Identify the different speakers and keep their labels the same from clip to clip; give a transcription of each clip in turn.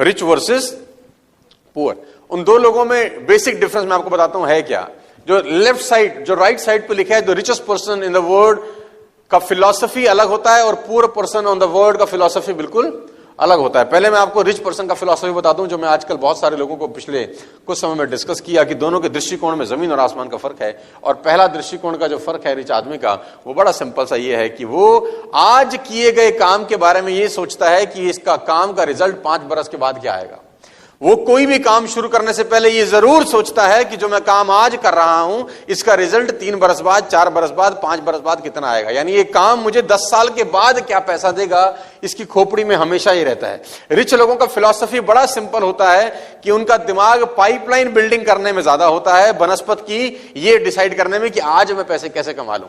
Speaker 1: Rich versus poor. उन दो लोगों में बेसिक डिफरेंस मैं आपको बताता हूं है क्या। जो लेफ्ट साइड, जो राइट साइड पे लिखा है, the richest person in the world का फिलॉसफी अलग होता है और poor person on the world का फिलॉसफी बिल्कुल अलग होता है। पहले मैं आपको रिच पर्सन का फिलॉसफी बताता हूं, जो मैं आजकल बहुत सारे लोगों को पिछले कुछ समय में डिस्कस किया कि दोनों के दृष्टिकोण में जमीन और आसमान का फर्क है। और पहला दृष्टिकोण का जो फर्क है रिच आदमी का, वो बड़ा सिंपल सा ये है कि वो आज किए गए काम के बारे में ये सोचता है कि इसका काम का रिजल्ट 5 बरस के बाद क्या आएगा। वो कोई भी काम शुरू करने से पहले ये जरूर सोचता है कि जो मैं काम आज कर रहा हूं इसका रिजल्ट 3 बरस बाद, 4 बरस बाद, 5 बरस बाद कितना आएगा। यानी ये काम मुझे 10 साल के बाद क्या पैसा देगा, इसकी खोपड़ी में हमेशा ही रहता है। रिच लोगों का फिलॉसफी बड़ा सिंपल होता है कि उनका दिमाग पाइपलाइन बिल्डिंग करने में ज्यादा होता है, बनस्पत की ये डिसाइड करने में कि आज मैं पैसे कैसे कमा लूं।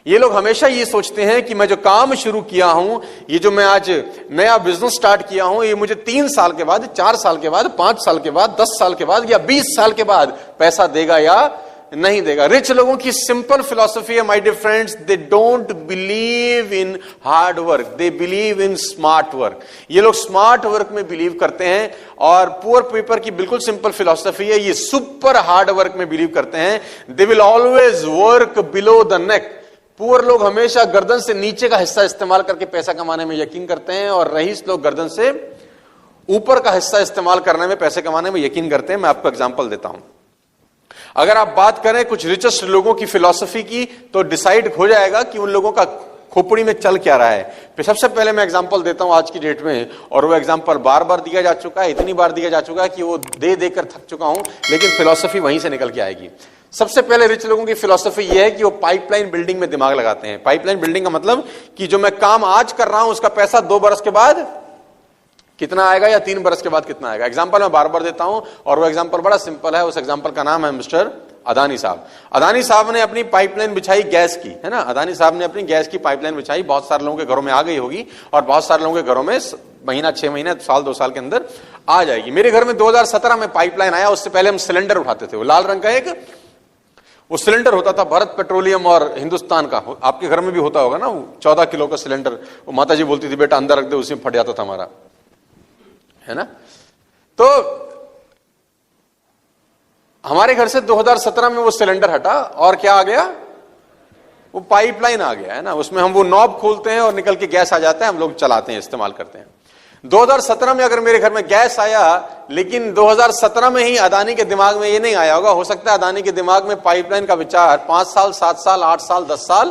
Speaker 1: ये लोग हमेशा ये सोचते हैं कि मैं जो काम शुरू किया हूं, ये जो मैं आज नया बिजनेस स्टार्ट किया हूं, ये मुझे 3 साल के बाद, 4 साल के बाद, 5 साल के बाद, 10 साल के बाद या 20 साल के बाद पैसा देगा या नहीं देगा। रिच लोगों की सिंपल फिलॉसफी है my dear friends, they don't believe in hard work, they believe in smart work. ये लोग स्मार्ट वर्क में बिलीव करते हैं। और पुअर पीपल की बिल्कुल सिंपल फिलॉसफी है, ये सुपर हार्ड वर्क में बिलीव करते हैं। They will always work below the neck. Poor लोग हमेशा गर्दन से नीचे का हिस्सा इस्तेमाल करके पैसा कमाने में यकीन करते हैं और रईस लोग गर्दन से ऊपर का हिस्सा इस्तेमाल करने में, पैसे कमाने में यकीन करते हैं। मैं आपको एग्जांपल देता हूं। अगर आप बात करें कुछ रिचेस्ट लोगों की फिलॉसफी की, तो डिसाइड हो जाएगा कि उन लोगों का खोपड़ी में चल क्या रहा है। सबसे पहले मैं एग्जांपल देता हूं आज की डेट में, और वो एग्जांपल बार बार दिया जा चुका है, इतनी बार दिया जा चुका है कि वो दे देकर थक चुका हूं, लेकिन फिलॉसफी वहीं से निकल के आएगी। सबसे पहले रिच लोगों की फिलॉसफी ये है कि वो पाइपलाइन बिल्डिंग में दिमाग लगाते हैं। पाइपलाइन बिल्डिंग का मतलब कि जो मैं काम आज कर रहा हूं उसका पैसा 2 बरस के बाद कितना आएगा या 3 बरस के बाद कितना आएगा। एग्जांपल मैं बार बार देता हूं और वो एग्जांपल बड़ा सिंपल है। उस एग्जांपल का नाम है मिस्टर अदानी साहब। अदानी साहब ने अपनी पाइपलाइन बिछाई गैस की, है ना। अदानी साहब ने अपनी गैस की पाइपलाइन बिछाई, बहुत सारे लोगों के घरों में आ गई होगी और बहुत सारे लोगों के घरों में महीना, 6 महीने, साल, 2 साल के अंदर आ जाएगी। मेरे घर में 2017 में पाइपलाइन आया। उससे पहले हम सिलेंडर उठाते थे, वो लाल रंग का एक वो सिलेंडर होता था, भारत पेट्रोलियम और हिंदुस्तान का। आपके घर में भी होता होगा ना, वो 14 किलो का सिलेंडर। वो माता जी बोलती थी बेटा अंदर रख दे, उसी में फट जाता था हमारा, है ना। तो हमारे घर से 2017 में वो सिलेंडर हटा और क्या आ गया, वो पाइपलाइन आ गया, है ना। उसमें हम वो नॉब खोलते हैं और निकल के गैस आ जाता है, हम लोग चलाते हैं, इस्तेमाल करते हैं। 2017 में अगर मेरे घर में गैस आया, लेकिन 2017 में ही अदानी के दिमाग में ये नहीं आया होगा। हो सकता है अदानी के दिमाग में पाइपलाइन का विचार 5 साल, 7 साल, 8 साल, 10 साल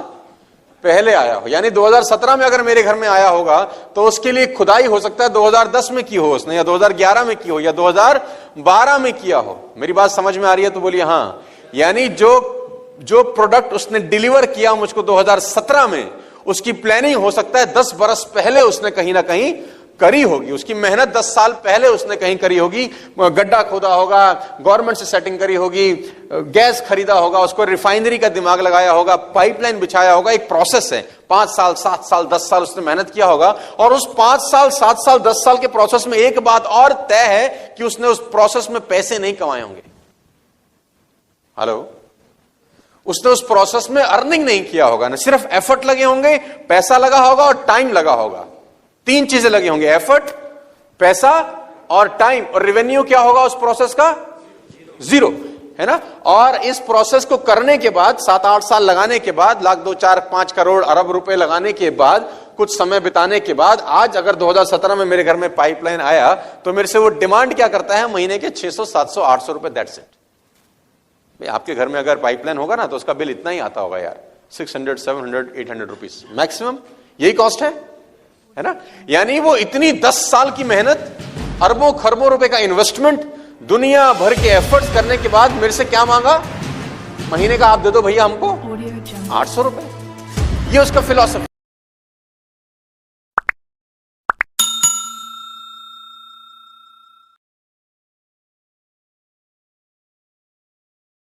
Speaker 1: पहले आया हो। यानी 2017 में अगर मेरे घर में आया होगा तो उसके लिए खुदाई हो सकता है 2010 में की हो उसने, या 2011 में की हो, या 2012 में किया हो। मेरी बात समझ में आ रही है तो बोलिए हाँ। यानी जो प्रोडक्ट उसने डिलीवर किया मुझको 2017 में, उसकी प्लानिंग हो सकता है 10 बरस पहले उसने कहीं ना कहीं करी होगी। उसकी मेहनत 10 साल पहले उसने कहीं करी होगी। गड्ढा खोदा होगा, गवर्नमेंट से सेटिंग करी होगी, गैस खरीदा होगा, उसको रिफाइनरी का दिमाग लगाया होगा, पाइपलाइन बिछाया होगा। एक प्रोसेस है, 5 साल, 7 साल, 10 साल उसने मेहनत किया होगा। और उस 5 साल, 7 साल, 10 साल के प्रोसेस में एक बात और तय है कि उसने उस प्रोसेस में पैसे नहीं कमाए होंगे। हेलो, उसने उस प्रोसेस में अर्निंग नहीं किया होगा। ना सिर्फ एफर्ट लगे होंगे, पैसा लगा होगा और टाइम लगा होगा। 3 चीजें लगी होंगी, एफर्ट, पैसा और टाइम। और रेवेन्यू क्या होगा उस प्रोसेस का? 0, है ना। और इस प्रोसेस को करने के बाद 7-8 साल लगाने के बाद, लाख 2, 4, 5 करोड़ अरब रुपए लगाने के बाद, कुछ समय बिताने के बाद, आज अगर 2017 में मेरे घर में पाइपलाइन आया तो मेरे से वो डिमांड क्या करता है? महीने के 600, 700, 800 रुपए, दैट्स इट। आपके घर में अगर पाइपलाइन होगा ना तो उसका बिल इतना ही आता होगा यार, 600, 700, 800 रुपीज मैक्सिमम, यही कॉस्ट है ना। यानी वो इतनी 10 साल की मेहनत, अरबों खरबों रुपए का इन्वेस्टमेंट, दुनिया भर के एफर्ट्स करने के बाद मेरे से क्या मांगा? महीने का आप दे दो भैया हमको 800 रुपए। ये उसका फिलॉसफी।